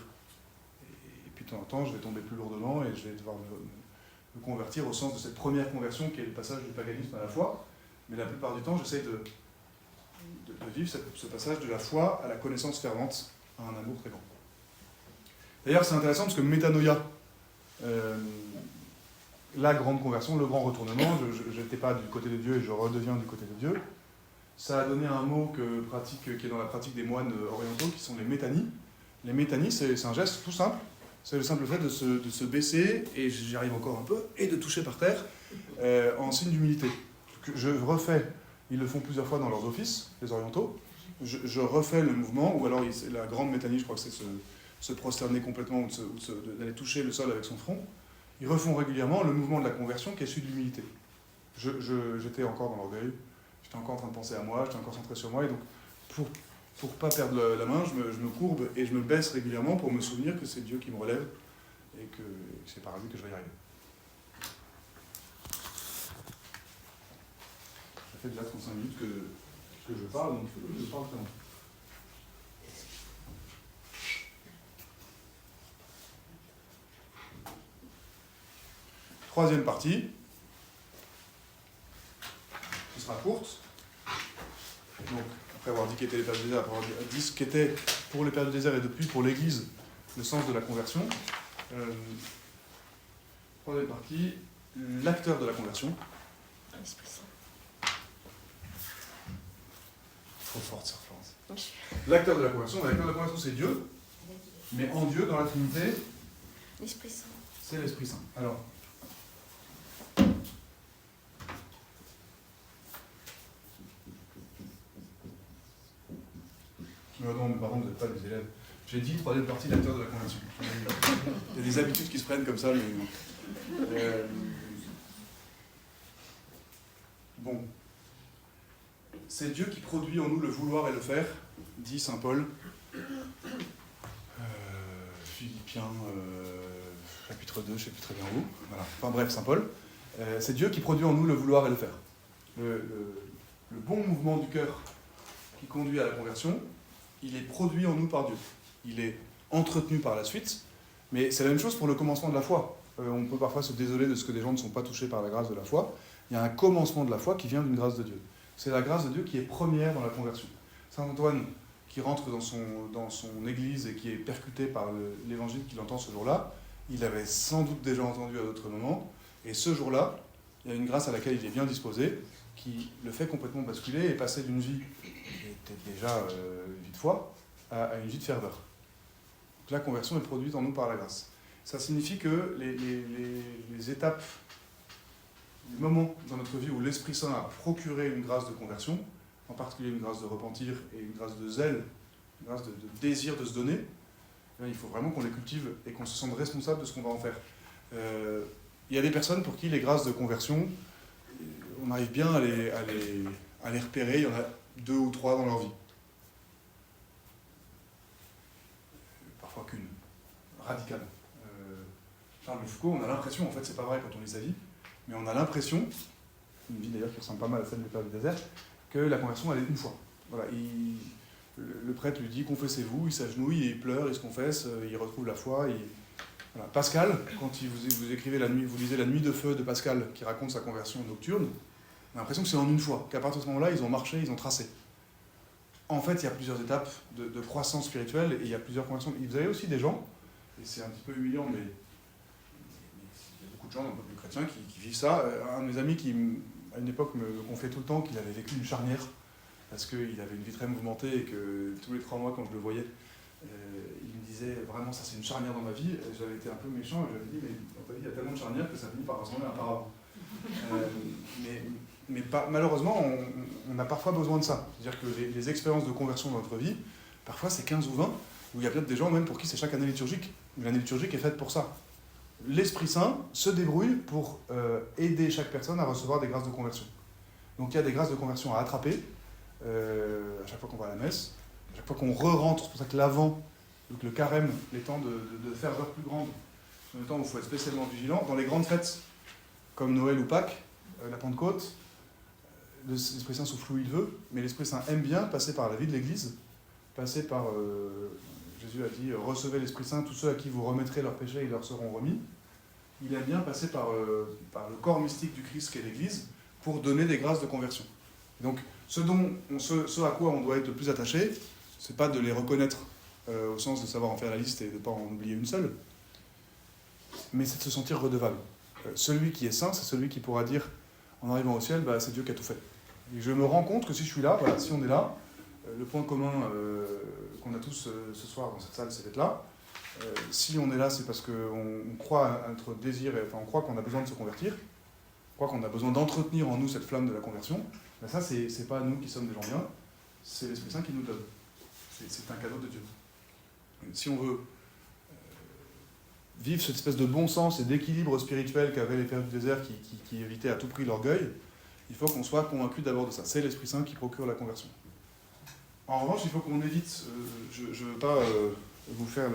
Et puis de temps en temps, je vais tomber plus lourdement et je vais devoir me convertir au sens de cette première conversion qui est le passage du paganisme à la foi. Mais la plupart du temps, j'essaie de vivre ce passage de la foi à la connaissance fervente, à un amour très grand. D'ailleurs, c'est intéressant parce que métanoïa, la grande conversion, le grand retournement, je n'étais pas du côté de Dieu et je redeviens du côté de Dieu, ça a donné un mot qui est dans la pratique des moines orientaux, qui sont les métanies. Les métanies, c'est un geste tout simple. C'est le simple fait de se baisser, et j'y arrive encore un peu, et de toucher par terre en signe d'humilité. Je refais, ils le font plusieurs fois dans leurs offices, les orientaux, je refais le mouvement, ou alors la grande métanie, je crois que c'est se prosterner complètement, ou d'aller toucher le sol avec son front. Ils refont régulièrement le mouvement de la conversion qui est celui de l'humilité. J'étais encore dans l'orgueil, j'étais encore en train de penser à moi, j'étais encore centré sur moi, et donc pour pas perdre la main, je me courbe et je me baisse régulièrement pour me souvenir que c'est Dieu qui me relève et que c'est par lui que je vais y arriver. Ça fait déjà 35 minutes que je parle, donc je parle très longtemps. Troisième partie, ce sera courte. Donc, après avoir dit qu'étaient les pères du désert, après avoir dit ce qu'était pour les pères du désert et depuis pour l'Église le sens de la conversion, Troisième partie, l'acteur de la conversion. L'Esprit Saint. Trop forte, ça, Florence. L'acteur de la conversion, c'est Dieu, mais en Dieu, dans la Trinité, L'Esprit Saint. c'est l'Esprit Saint. Alors, non, mais par contre, vous n'êtes pas des élèves. J'ai dit troisième partie, l'acteur de la conversion. Il y a des habitudes qui se prennent comme ça, mais... Bon. C'est Dieu qui produit en nous le vouloir et le faire, dit saint Paul. Philippiens, chapitre 2, je ne sais plus très bien où. Voilà. Enfin bref, saint Paul. C'est Dieu qui produit en nous le vouloir et le faire. Le bon mouvement du cœur qui conduit à la conversion, il est produit en nous par Dieu. Il est entretenu par la suite, mais c'est la même chose pour le commencement de la foi. On peut parfois se désoler de ce que des gens ne sont pas touchés par la grâce de la foi. Il y a un commencement de la foi qui vient d'une grâce de Dieu. C'est la grâce de Dieu qui est première dans la conversion. Saint Antoine, qui rentre dans son église et qui est percuté par l'évangile qu'il entend ce jour-là, il avait sans doute déjà entendu à d'autres moments, et ce jour-là, il y a une grâce à laquelle il est bien disposé, qui le fait complètement basculer et passer d'une vie qui était déjà une vie de foi à une vie de ferveur. Donc la conversion est produite en nous par la grâce. Ça signifie que les étapes, les moments dans notre vie où l'Esprit Saint a procuré une grâce de conversion, en particulier une grâce de repentir et une grâce de zèle, une grâce de désir de se donner, il faut vraiment qu'on les cultive et qu'on se sente responsable de ce qu'on va en faire. Il y a des personnes pour qui les grâces de conversion, on arrive bien à les repérer, il y en a 2 ou 3 dans leur vie. Parfois qu'une, radicale. Charles de Foucault, on a l'impression, en fait c'est pas vrai quand on lit sa vie, mais on a l'impression, une vie d'ailleurs qui ressemble pas mal à celle des Pères du désert, que la conversion elle est une fois. Voilà, le prêtre lui dit « confessez-vous », il s'agenouille, il pleure, il se confesse, il retrouve la foi. Voilà. Pascal, quand vous écrivez vous lisez La Nuit de feu de Pascal, qui raconte sa conversion nocturne, on a l'impression que c'est en une fois, qu'à partir de ce moment-là, ils ont marché, ils ont tracé. En fait, il y a plusieurs étapes de croissance spirituelle et il y a plusieurs conversions. Et vous avez aussi des gens, et c'est un petit peu humiliant, mais il y a beaucoup de gens dans le peuple chrétien qui vivent ça. Un de mes amis qui, à une époque, me confiait tout le temps qu'il avait vécu une charnière, parce qu'il avait une vie très mouvementée et que tous les 3 mois, quand je le voyais, il me disait vraiment ça c'est une charnière dans ma vie. J'avais été un peu méchant et j'avais dit mais dans ta vie il y a tellement de charnières que ça finit par ressembler à un paravent. Mais malheureusement on a parfois besoin de ça. C'est-à-dire que les expériences de conversion dans notre vie, parfois c'est 15 ou 20, où il y a peut-être des gens même pour qui c'est chaque année liturgique. L'année liturgique est faite pour ça. L'Esprit Saint se débrouille pour aider chaque personne à recevoir des grâces de conversion. Donc il y a des grâces de conversion à attraper à chaque fois qu'on va à la messe. À chaque fois qu'on re-rentre, c'est pour ça que l'avant, donc le carême, les temps de ferveur plus grande, sont des temps où il faut être spécialement vigilant. Dans les grandes fêtes, comme Noël ou Pâques, la Pentecôte, l'Esprit Saint souffle où il veut, mais l'Esprit Saint aime bien passer par la vie de l'Église, passer par, Jésus a dit, recevez l'Esprit Saint, tous ceux à qui vous remettrez leurs péchés, ils leur seront remis. Il aime bien passer par le corps mystique du Christ qu'est l'Église, pour donner des grâces de conversion. Donc, ce à quoi on doit être le plus attaché, c'est pas de les reconnaître au sens de savoir en faire la liste et de ne pas en oublier une seule, mais c'est de se sentir redevable. Celui qui est saint, c'est celui qui pourra dire, en arrivant au ciel, c'est Dieu qui a tout fait. Et je me rends compte que si je suis là, voilà, si on est là, le point commun qu'on a tous ce soir dans cette salle, c'est d'être là. Si on est là, c'est parce qu'on croit à notre désir, on croit qu'on a besoin de se convertir, on croit qu'on a besoin d'entretenir en nous cette flamme de la conversion. Ça, c'est pas nous qui sommes des gens bien, c'est l'Esprit Saint qui nous donne. C'est un cadeau de Dieu. Si on veut vivre cette espèce de bon sens et d'équilibre spirituel qu'avaient les Pères du désert qui évitaient à tout prix l'orgueil, il faut qu'on soit convaincu d'abord de ça. C'est l'Esprit Saint qui procure la conversion. En revanche, il faut qu'on évite, je ne veux pas vous faire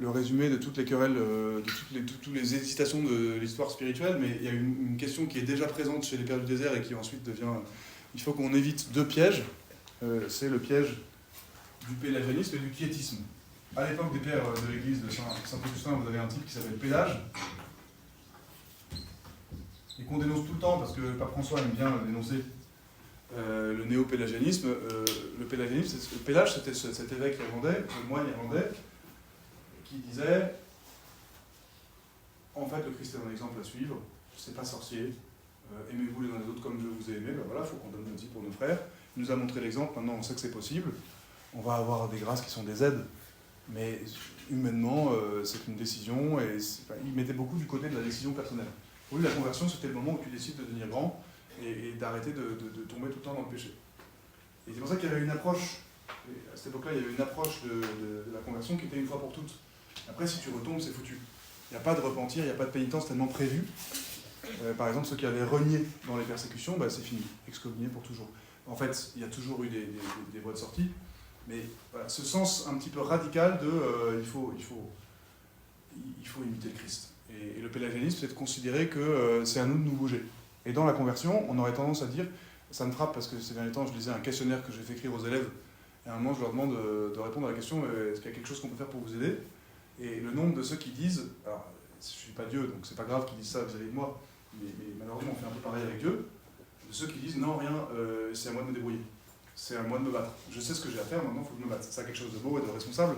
le résumé de toutes les querelles, de toutes les hésitations de l'histoire spirituelle, mais il y a une question qui est déjà présente chez les Pères du désert et qui ensuite devient... Il faut qu'on évite 2 pièges. C'est le piège du pélagianisme et du quiétisme. À l'époque des pères de l'église de Saint-Augustin, vous avez un type qui s'appelle Pélage, et qu'on dénonce tout le temps, parce que Pape François aime bien dénoncer le néo-pélagianisme. Le Pélage, c'était cet évêque irlandais, le moine irlandais, qui disait en fait, le Christ est un exemple à suivre, c'est pas sorcier, aimez-vous les uns les autres comme je vous ai aimé, ben voilà, il faut qu'on donne notre vie pour nos frères. Il nous a montré l'exemple, maintenant on sait que c'est possible. On va avoir des grâces qui sont des aides, mais humainement, c'est une décision, et il mettait beaucoup du côté de la décision personnelle. Pour lui, la conversion, c'était le moment où tu décides de devenir grand et d'arrêter de tomber tout le temps dans le péché. Et c'est pour ça qu'il y avait une approche, et à cette époque-là, il y avait une approche de la conversion qui était une fois pour toutes. Après, si tu retombes, c'est foutu. Il n'y a pas de repentir, il n'y a pas de pénitence tellement prévue. Par exemple, ceux qui avaient renié dans les persécutions, bah, c'est fini, excommunié pour toujours. En fait, il y a toujours eu des voies de sortie, mais voilà, ce sens un petit peu radical de il faut imiter le Christ. Et le pélagianisme, c'est de considérer que c'est à nous de nous bouger. Et dans la conversion, on aurait tendance à dire, ça me frappe parce que ces derniers temps, je lisais un questionnaire que j'ai fait écrire aux élèves, et à un moment, je leur demande de répondre à la question, est-ce qu'il y a quelque chose qu'on peut faire pour vous aider? Et le nombre de ceux qui disent, alors je ne suis pas Dieu, donc c'est pas grave qu'ils disent ça vis-à-vis de moi, mais malheureusement on fait un peu pareil avec Dieu, de ceux qui disent non, rien, c'est à moi de me débrouiller, c'est à moi de me battre. Je sais ce que j'ai à faire, maintenant il faut que je me batte. C'est quelque chose de beau et de responsable,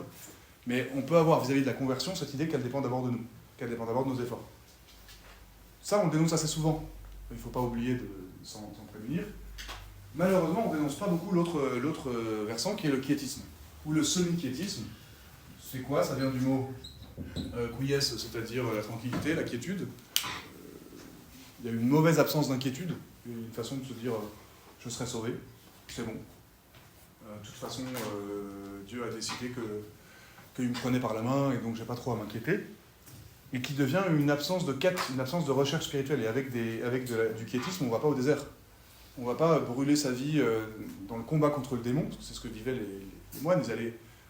mais on peut avoir vis-à-vis de la conversion cette idée qu'elle dépend d'abord de nous, qu'elle dépend d'abord de nos efforts. Ça, on le dénonce assez souvent, il ne faut pas oublier de s'en prémunir. Malheureusement, on ne dénonce pas beaucoup l'autre versant qui est le quiétisme, ou le semi-quiétisme. C'est quoi? Ça vient du mot quies, c'est-à-dire la tranquillité, la quiétude. Il y a une mauvaise absence d'inquiétude, une façon de se dire je serai sauvé, c'est bon. De toute façon, Dieu a décidé qu'il me prenait par la main et donc j'ai pas trop à m'inquiéter. Et qui devient une absence de quête, une absence de recherche spirituelle. Et avec du quiétisme, on ne va pas au désert. On ne va pas brûler sa vie dans le combat contre le démon, parce que c'est ce que vivaient les moines.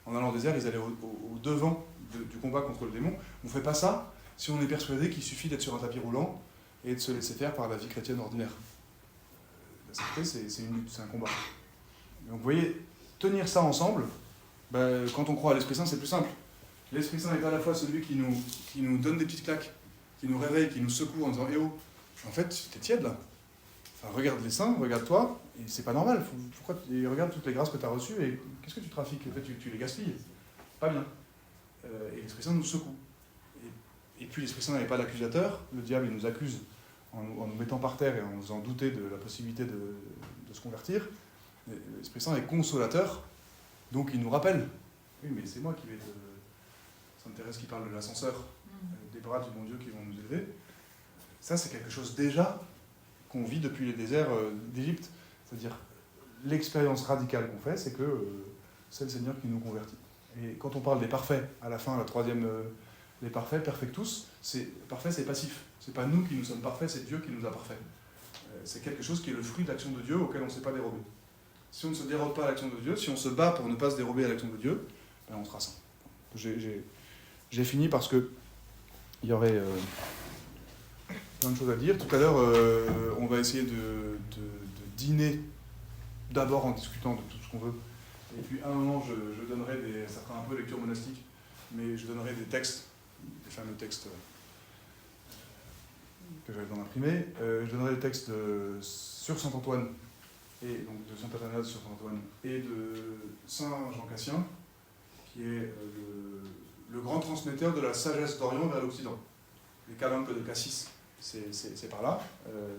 En allant au désert, ils allaient au devant du combat contre le démon. On ne fait pas ça si on est persuadé qu'il suffit d'être sur un tapis roulant et de se laisser faire par la vie chrétienne ordinaire. La sainteté, c'est une lutte, c'est un combat. Donc vous voyez, tenir ça ensemble, quand on croit à l'Esprit Saint, c'est plus simple. L'Esprit Saint est à la fois celui qui nous donne des petites claques, qui nous réveille, qui nous secoue en disant « Eh oh, en fait, t'es tiède là. Enfin, regarde les saints, regarde-toi, et c'est pas normal. Regarde toutes les grâces que tu as reçues, et qu'est-ce que tu trafiques? En fait, tu les gaspilles. Pas bien. » Et l'Esprit Saint nous secoue. Et puis l'Esprit Saint n'est pas l'accusateur. Le diable, il nous accuse en nous mettant par terre et en nous faisant douter de la possibilité de se convertir. L'Esprit Saint est consolateur, donc il nous rappelle. Oui, mais c'est moi qui vais te... Sainte Thérèse qui parle de l'ascenseur, des bras du bon Dieu qui vont nous élever. Ça, c'est quelque chose déjà qu'on vit depuis les déserts d'Égypte. C'est-à-dire, l'expérience radicale qu'on fait, c'est que c'est le Seigneur qui nous convertit. Et quand on parle des parfaits, à la fin, la troisième, les parfaits, perfectus, parfait, c'est passif. C'est pas nous qui nous sommes parfaits, c'est Dieu qui nous a parfaits. C'est quelque chose qui est le fruit de l'action de Dieu auquel on ne s'est pas dérobé. Si on ne se dérobe pas à l'action de Dieu, si on se bat pour ne pas se dérober à l'action de Dieu, on sera saint. J'ai fini parce que il y aurait plein de choses à dire. Tout à l'heure, on va essayer de dîner d'abord en discutant de tout ce qu'on veut. Et puis à un moment, je donnerai ça fera un peu lecture monastique, mais je donnerai des textes, des fameux textes que j'avais besoin d'imprimer. Je donnerai des textes sur Saint Antoine, et donc de Saint Athanase sur Saint Antoine, et de Saint Jean Cassien, qui est le grand transmetteur de la sagesse d'Orient vers l'Occident. Les calanques de Cassis, c'est par là.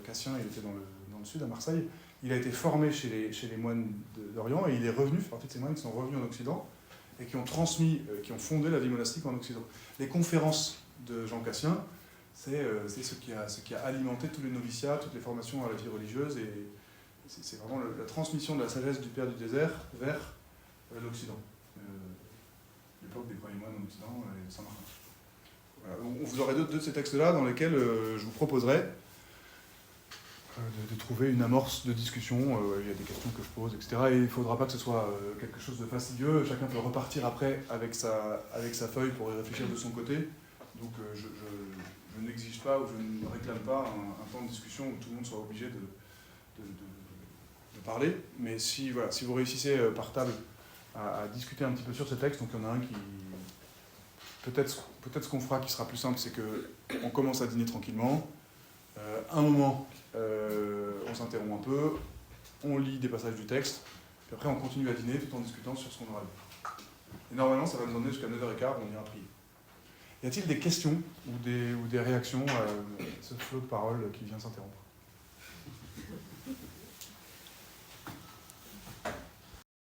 Cassien, il était dans le sud, à Marseille. Il a été formé chez les moines d'Orient et il est revenu, fait partie de ces moines qui sont revenus en Occident et qui ont transmis, qui ont fondé la vie monastique en Occident. Les conférences de Jean Cassien, c'est ce qui a alimenté tous les noviciats, toutes les formations à la vie religieuse, et c'est vraiment la transmission de la sagesse du Père du désert vers l'Occident. L'époque des premiers moines en Occident et Saint-Martin. Voilà. Vous aurez deux de ces textes-là dans lesquels je vous proposerai de trouver une amorce de discussion. Il y a des questions que je pose, etc. Et il ne faudra pas que ce soit quelque chose de fastidieux. Chacun peut repartir après avec sa feuille pour y réfléchir de son côté. Donc je n'exige pas ou je ne réclame pas un temps de discussion où tout le monde soit obligé de parler. Mais si vous réussissez par table à discuter un petit peu sur ce texte, donc il y en a un qui... Peut-être ce qu'on fera qui sera plus simple, c'est qu'on commence à dîner tranquillement. Un moment, on s'interrompt un peu, on lit des passages du texte, puis après on continue à dîner tout en discutant sur ce qu'on aura lu. Et normalement, ça va nous emmener jusqu'à 9h15, on ira prier. Y a-t-il des questions ou des réactions à ce flot de paroles qui vient s'interrompre?